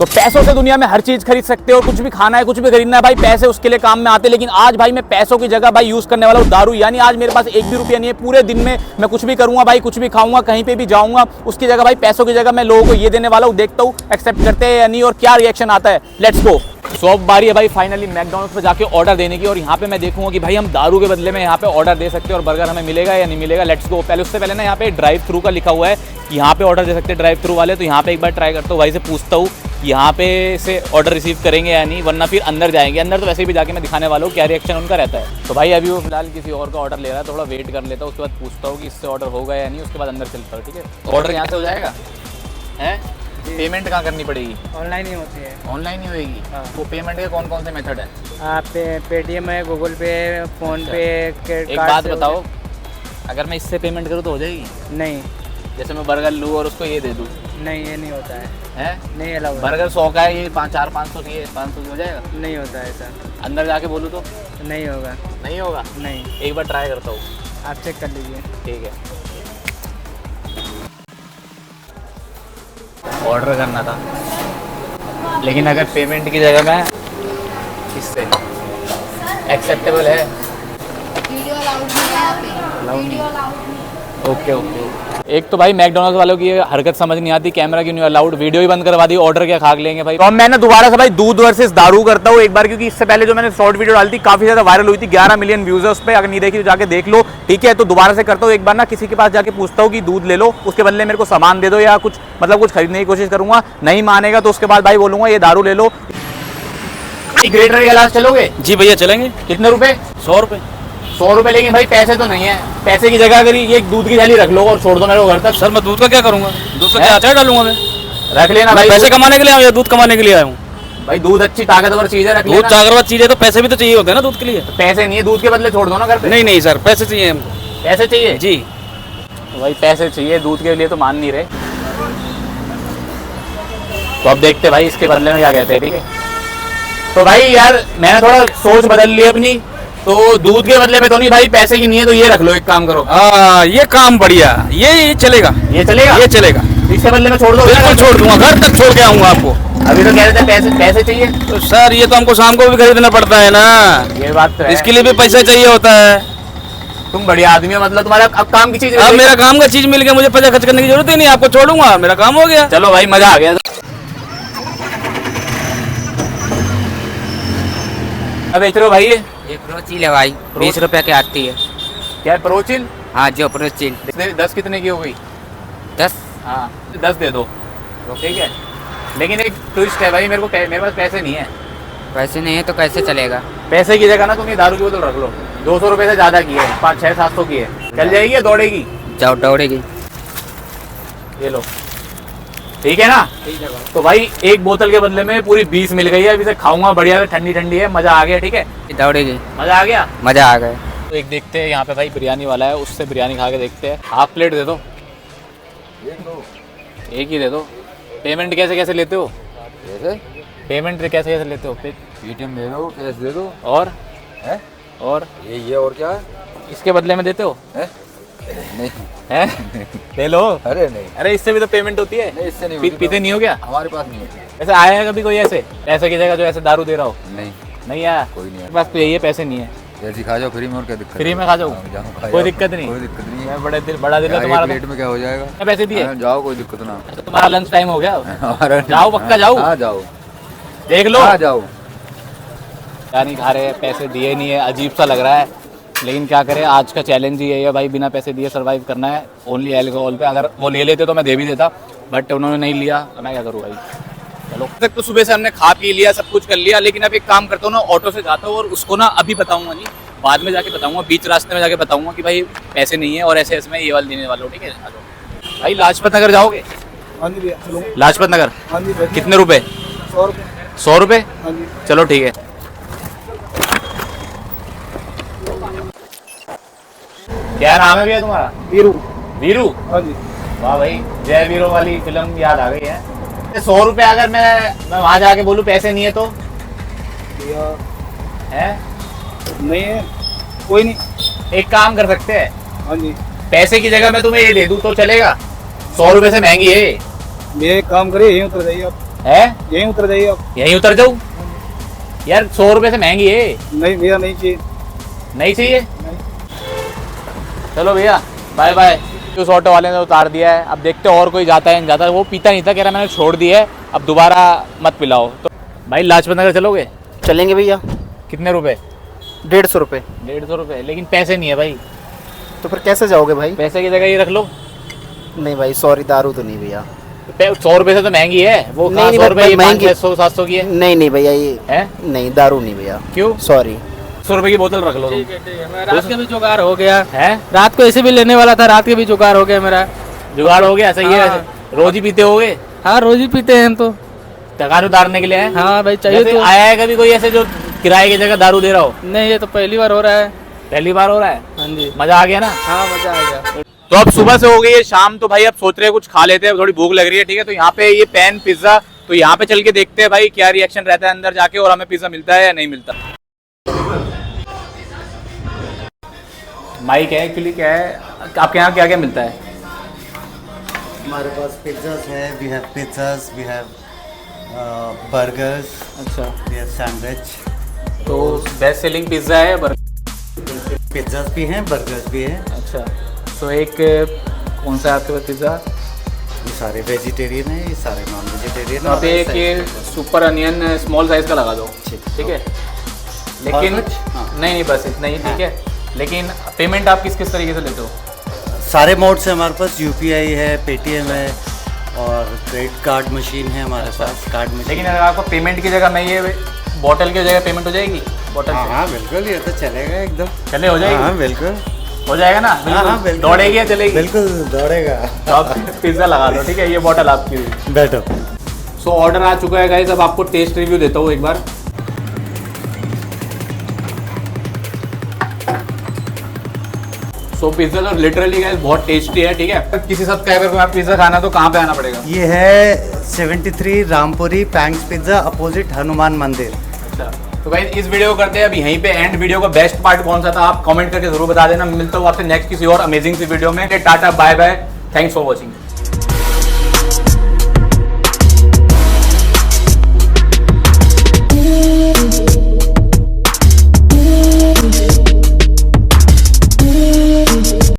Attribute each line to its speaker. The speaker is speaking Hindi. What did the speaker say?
Speaker 1: तो पैसों से दुनिया में हर चीज खरीद सकते हो, कुछ भी खाना है, कुछ भी खरीदना है भाई, पैसे उसके लिए काम में आते हैं। लेकिन आज भाई मैं पैसों की जगह भाई यूज करने वाला हूँ दारू। यानी आज मेरे पास एक भी रुपया नहीं है, पूरे दिन में मैं कुछ भी करूंगा भाई, कुछ भी खाऊंगा, कहीं पे भी जाऊंगा, उसकी जगह भाई पैसों की जगह मैं लोगों को ये देने वाला हूँ। देखता हूँ एक्सेप्ट करते हैं या नहीं और क्या रिएक्शन आता है। Let's go. सो अब बारी है भाई फाइनली मैकडॉनल्ड्स पे जाके ऑर्डर देने की, और यहाँ पे मैं देखूंगा कि भाई हम दारू के बदले में यहाँ पे ऑर्डर दे सकते हैं और बर्गर हमें मिलेगा या नहीं मिलेगा। Let's go. पहले उससे पहले ना यहाँ पे ड्राइव थ्रू का लिखा हुआ है, यहाँ पे ऑर्डर दे सकते हैं ड्राइव थ्रू वाले। तो यहाँ पे एक बार ट्राई करता हूँ, भाई से पूछता हूँ यहाँ पे से ऑर्डर रिसीव करेंगे या नहीं, वरना फिर अंदर जाएंगे। अंदर तो वैसे भी जाके मैं दिखाने वाला हूँ क्या रिएक्शन उनका रहता है। तो भाई अभी वो फिलहाल किसी और का ऑर्डर ले रहा है, थोड़ा वेट कर लेता हूँ, उसके बाद पूछता हूँ कि इससे ऑर्डर होगा या नहीं, उसके बाद अंदर चलता हूँ। ठीक है, ऑर्डर यहाँ से हो जाएगा है। पेमेंट कहाँ करनी पड़ेगी?
Speaker 2: ऑनलाइन ही होती है।
Speaker 1: ऑनलाइन ही होगी?
Speaker 2: हाँ।
Speaker 1: वो पेमेंट के कौन कौन से मेथड है?
Speaker 2: आप पेटीएम है, गूगल पे, फोन पे,
Speaker 1: एक बात बताओ, अगर मैं इससे पेमेंट करूँ तो हो जाएगी?
Speaker 2: नहीं,
Speaker 1: जैसे मैं बर्गर लूँ और उसको ये दे दूँ?
Speaker 2: नहीं ये नहीं होता है।
Speaker 1: हैं?
Speaker 2: नहीं अलाउड।
Speaker 1: बर्गर 100 का है, ये 500 की है, 500 की हो जाएगा?
Speaker 2: नहीं होता है सर।
Speaker 1: अंदर जाके बोलूँ तो
Speaker 2: नहीं होगा।
Speaker 1: नहीं होगा?
Speaker 2: नहीं,
Speaker 1: एक बार ट्राई करता हूँ।
Speaker 2: आप चेक कर लीजिए।
Speaker 1: ठीक है, ऑर्डर करना था, लेकिन अगर पेमेंट की जगह मैं इससे एक्सेप्टेबल है?
Speaker 3: वीडियो अलाउड नहीं है यहाँ पे। वीडियो अलाउड नहीं।
Speaker 1: Okay okay. एक तो भाई मैकडॉनल्ड्स वालों की ये हरकत समझ नहीं आती, कैमरा क्यों नहीं अलाउड, वीडियो ही बंद करवा दी, ऑर्डर क्या खा लेंगे भाई। तो अब मैं ना दोबारा से भाई दूध वर्सेस दारू करता हूँ एक बार, क्योंकि इससे पहले जो मैंने शॉर्ट वीडियो डाली थी काफी ज्यादा वायरल हुई थी, 11 मिलियन व्यूज है उस पर, अगर नहीं देखी तो जाके देख लो। ठीक है, तो दोबारा से करता हूँ एक बार ना, किसी के पास जाके पूछता हूँ कि दूध ले लो, उसके बदले मेरे को सामान दे दो या कुछ मतलब कुछ खरीदने की कोशिश करूंगा। नहीं मानेगा तो उसके बाद भाई बोलूंगा ये दारू ले लो। ग्रेटर गिलास चलोगे?
Speaker 4: जी भैया चलेंगे।
Speaker 1: कितने रुपए?
Speaker 4: 100 रुपये।
Speaker 1: 100 रुपए, लेकिन भाई पैसे तो नहीं है। पैसे की जगह अगर ये दूध की थैली रख लो और छोड़ दो मेरे को घर तक।
Speaker 4: सर मैं दूध का क्या करूंगा? दूध का क्या अचार डालूंगा मैं?
Speaker 1: रख लेना भाई,
Speaker 4: पैसे कमाने के लिए आया हूं या दूध कमाने के लिए आया हूँ?
Speaker 1: भाई दूध अच्छी ताकतवर चीज है, रख
Speaker 4: दूध
Speaker 1: लेना।
Speaker 4: ताकतवर चीज है तो पैसे भी तो चाहिए होते हैं ना दूध के लिए।
Speaker 1: पैसे नहीं है, दूध के बदले छोड़ दो ना घर पे।
Speaker 4: नहीं नहीं सर, पैसे चाहिए हमको।
Speaker 1: पैसे चाहिए
Speaker 4: जी
Speaker 1: तो भाई पैसे चाहिए, दूध के लिए तो मान नहीं रहे। तो अब देखते भाई इसके बदले में क्या कहते हैं। ठीक है, तो भाई यार मैंने थोड़ा सोच बदल ली अपनी, तो दूध के बदले में तो नहीं भाई, पैसे की नहीं है तो ये रख लो, एक काम करो।
Speaker 4: ये काम बढ़िया, ये चलेगा,
Speaker 1: ये चलेगा?
Speaker 4: ये चलेगा।
Speaker 1: इसके बदले में छोड़ दो?
Speaker 4: बिल्कुल छोड़ दूंगा, घर तक छोड़ के आऊंगा आपको।
Speaker 1: अभी तो कह रहे थे पैसे पैसे चाहिए।
Speaker 4: तो सर ये तो हमको शाम को भी खरीदना पड़ता है ना,
Speaker 1: ये बात तो है।
Speaker 4: इसके लिए भी पैसा चाहिए होता है।
Speaker 1: तुम बढ़िया आदमी हो, मतलब तुम्हारा अब काम की चीज।
Speaker 4: अब मेरा काम का चीज मिल गया, मुझे पैसा खर्च करने की जरूरत ही नहीं, आपको छोड़ूंगा, मेरा काम हो गया।
Speaker 1: चलो भाई मजा आ गया। अब बेच रहे हो भाई ये?
Speaker 5: ये प्रोचिल है भाई, 20 रुपए की आती है।
Speaker 1: क्या है, प्रोचिल?
Speaker 5: हाँ जो प्रोचिल।
Speaker 1: 10 कितने की हो गई?
Speaker 5: 10।
Speaker 1: हाँ 10 दे दो, ठीक है। लेकिन एक ट्विस्ट है भाई, मेरे पास पैसे नहीं है।
Speaker 5: पैसे नहीं है तो कैसे चलेगा?
Speaker 1: पैसे की जगह ना तुम ये दारू की बोतल रख लो, 200 रुपए से ज्यादा की है, 500-600-700 की है, चल जाएगी या दौड़ेगी?
Speaker 5: जाओ दौड़ेगी।
Speaker 1: ये लो, ठीक है ना? तो भाई एक बोतल के बदले में पूरी 20 मिल गई है। अभी से खाऊंगा बढ़िया से, ठंडी ठंडी है, मजा आ गया। ठीक है,
Speaker 5: दौड़ेगी।
Speaker 1: मजा आ गया?
Speaker 5: मजा आ गया।
Speaker 1: तो एक देखते हैं यहाँ पे भाई बिरयानी वाला है, उससे बिरयानी खा के देखते हैं। हाफ प्लेट दे दो। एक ही दे दो। पेमेंट कैसे कैसे लेते हो? पेमेंट कैसे कैसे लेते हो?
Speaker 6: पेटीएम दे दो, कैश दे दो।
Speaker 1: और
Speaker 6: है?
Speaker 1: और
Speaker 6: ये और क्या है?
Speaker 1: इसके बदले में देते हो?
Speaker 6: नहीं।
Speaker 1: हैं? ले लो।
Speaker 6: अरे नहीं,
Speaker 1: अरे इससे भी तो पेमेंट होती है।
Speaker 6: नहीं इससे नहीं होती।
Speaker 1: पीते नहीं हो क्या?
Speaker 6: हमारे पास नहीं होती।
Speaker 1: ऐसे आया है कभी कोई ऐसे पैसे की जगह जो ऐसे दारू दे रहा हो?
Speaker 6: नहीं,
Speaker 1: नहीं आया?
Speaker 6: कोई नहीं आया।
Speaker 1: बस तो यही है, पैसे नहीं है।
Speaker 6: जैसी खा जाओ फ्री में, और क्या दिक्कत?
Speaker 1: फ्री में खा जाओ, कोई दिक्कत नहीं।
Speaker 6: कोई दिक्कत नहीं है।
Speaker 1: मैं बड़ा दिल है तुम्हारा।
Speaker 6: प्लेट में क्या हो जाएगा?
Speaker 1: तो पैसे दिए?
Speaker 6: हाँ, जाओ, कोई दिक्कत ना।
Speaker 1: तो तुम्हारा लंच टाइम हो गया?
Speaker 6: हमारा
Speaker 1: जाओ, पक्का जाओ।
Speaker 6: हाँ जाओ,
Speaker 1: देख लो।
Speaker 6: हाँ जाओ।
Speaker 1: क्या नहीं खा रहे, पैसे दिए नहीं है, अजीब सा लग रहा है। लेकिन क्या करें, आज का चैलेंज ही यही है भाई, बिना पैसे दिए सर्वाइव करना है। ओनली अल्कोहल पे, अगर वो ले लेते तो मैं दे भी देता, बट उन्होंने नहीं लिया तो मैं क्या करूँ भाई। चलो तक तो सुबह से हमने खा पी लिया, सब कुछ कर लिया, लेकिन अब एक काम करता हूँ ना, ऑटो से जाता हूँ और उसको ना अभी बताऊंगा नहीं, बाद में जाके बताऊंगा, बीच रास्ते में जाके बताऊंगा कि भाई पैसे नहीं है और ऐसे ऐसे मैं ये वाला देने वाला हूँ। ठीक है भाई, लाजपत नगर जाओगे?
Speaker 2: हाँ जी भैया।
Speaker 1: लाजपत नगर?
Speaker 2: हाँ जी भैया।
Speaker 1: कितने रुपए?
Speaker 2: 100 रुपये।
Speaker 1: 100 रुपये?
Speaker 2: हाँ जी।
Speaker 1: चलो ठीक है। क्या नाम है भैया तुम्हारा?
Speaker 2: वीरू।
Speaker 1: वीरू?
Speaker 2: हाँ जी।
Speaker 1: वाह भाई, जय वीरू वाली फिल्म याद आ गई है। 100 रुपए अगर मैं वहां जाके बोलूं पैसे नहीं है तो?
Speaker 2: भैया
Speaker 1: है?
Speaker 2: नहीं है, कोई नहीं।
Speaker 1: एक काम कर सकते हैं,
Speaker 2: हाँ जी।
Speaker 1: पैसे की जगह मैं तुम्हें ये दे दूं तो चलेगा? 100 रुपए से महंगी है।
Speaker 2: भैया एक काम करिए, यहीं उतर जाइए आप।
Speaker 1: है?
Speaker 7: यहीं उतर जाइए आप।
Speaker 1: यहीं उतर जाऊं यार? 100 रुपए से महंगी है।
Speaker 7: नहीं भैया नहीं चाहिए।
Speaker 1: नहीं चाहिए? चलो भैया बाय बाय। उस ऑटो वाले ने उतार दिया है, अब देखते हैं और कोई जाता है नहीं जाता। वो पीता नहीं था, कह रहा मैंने छोड़ दिया है, अब दोबारा मत पिलाओ। तो भाई लाजपत नगर चलोगे?
Speaker 8: चलेंगे भैया।
Speaker 1: कितने रुपए?
Speaker 8: 150 रुपये।
Speaker 1: 150 रुपए, लेकिन पैसे नहीं है भाई।
Speaker 8: तो फिर कैसे जाओगे भाई?
Speaker 1: पैसे की जगह ये रख लो।
Speaker 8: नहीं भाई सॉरी, दारू तो नहीं भैया।
Speaker 1: 100 रुपए से तो महंगी है वो।
Speaker 8: नहीं,
Speaker 1: 100
Speaker 8: नहीं,
Speaker 1: रुपए ये
Speaker 8: महंगी।
Speaker 1: 500-700 की है।
Speaker 8: नहीं नहीं भैया ये
Speaker 1: है?
Speaker 8: नहीं, दारू नहीं भैया।
Speaker 1: क्यों?
Speaker 8: सॉरी।
Speaker 1: 100 रुपए की बोतल रख लो तुम।
Speaker 2: रात के भी जुगाड़ हो गया
Speaker 1: है?
Speaker 2: रात को ऐसे भी लेने वाला था, रात के भी जुगाड़ हो गया मेरा।
Speaker 1: जुगाड़ हो गया? सही है।
Speaker 2: हाँ।
Speaker 1: रोज ही पीते होगे?
Speaker 2: हाँ रोज ही पीते हैं हम तो।
Speaker 1: टकार उतारने के लिए है?
Speaker 2: हाँ भाई चाहिए
Speaker 1: वैसे
Speaker 2: तो।
Speaker 1: आया है कभी कोई ऐसे जो किराए की जगह दारू दे रहा हो?
Speaker 2: नहीं ये तो पहली बार हो रहा है।
Speaker 1: पहली बार हो रहा है?
Speaker 2: हाँ जी।
Speaker 1: मजा आ गया ना?
Speaker 2: हाँ मजा आ गया।
Speaker 1: तो अब सुबह से हो गई है शाम, तो भाई अब सोच रहे हैं कुछ खा लेते हैं, थोड़ी भूख लग रही है। ठीक है, तो यहाँ पे ये पैन पिज्जा, तो यहाँ पे चल के देखते हैं भाई क्या रिएक्शन रहता है अंदर जाके, और हमें पिज्जा मिलता है या नहीं मिलता। माइक है एक्चुअली, क्या है आपके यहाँ क्या क्या मिलता है?
Speaker 9: हमारे पास पिज्ज़ास है, we have pizzas, we have burgers,
Speaker 1: अच्छा,
Speaker 9: वी हैव सैंडविच।
Speaker 1: तो बेस्ट सेलिंग पिज्जा है
Speaker 9: पिज्ज़ास भी हैं, बर्गर्स भी हैं।
Speaker 1: अच्छा, तो एक कौन सा है आपके पास पिज्ज़ा?
Speaker 9: ये सारे वेजिटेरियन हैं, ये सारे नॉन वेजिटेरियन।
Speaker 1: तो अभी एक ये सुपर अनियन स्मॉल साइज का लगा दो। ठीक है, लेकिन नहीं नहीं बस इतना ही। ठीक है, लेकिन पेमेंट आप किस किस तरीके से लेते हो?
Speaker 9: सारे मोड्स हैं हमारे पास, यूपीआई है, पेटीएम है और क्रेडिट कार्ड मशीन है हमारे पास, कार्ड मशीन।
Speaker 1: लेकिन अगर आपको पेमेंट की जगह मैं ये बॉटल की जगह पेमेंट हो जाएगी? बॉटल
Speaker 9: हाँ
Speaker 1: से?
Speaker 9: हाँ बिल्कुल, ये तो चलेगा एकदम।
Speaker 1: चले हो जाएगी?
Speaker 9: हाँ बिल्कुल
Speaker 1: हो जाएगा ना?
Speaker 9: हाँ हाँ बिल्कुल।
Speaker 1: दौड़ेगी या चलेगी?
Speaker 9: बिल्कुल दौड़ेगा।
Speaker 1: तो आप पिज्ज़ा लगा दो। ठीक है, ये बॉटल आपकी हुई।
Speaker 9: बैठो।
Speaker 1: सो ऑर्डर आ चुका है गाइस, अब आपको टेस्ट रिव्यू देता हूँ एक बार। सो पिज्ज़ा तो लिटरली गाइस बहुत टेस्टी है। ठीक है, किसी सब्सक्राइबर को आप पिज्ज़ा खाना तो कहाँ पे आना पड़ेगा?
Speaker 9: ये है 73 रामपुरी पैंग्स पिज्ज़ा, अपोजिट हनुमान मंदिर।
Speaker 1: अच्छा, तो गाइस इस वीडियो को करते हैं अब यहीं पे एंड। वीडियो का बेस्ट पार्ट कौन सा था आप कमेंट करके जरूर बता देना। मिलता हूँ आपसे नेक्स्ट किसी और अमेजिंग सी वीडियो में। टाटा bye bye, thanks for watching.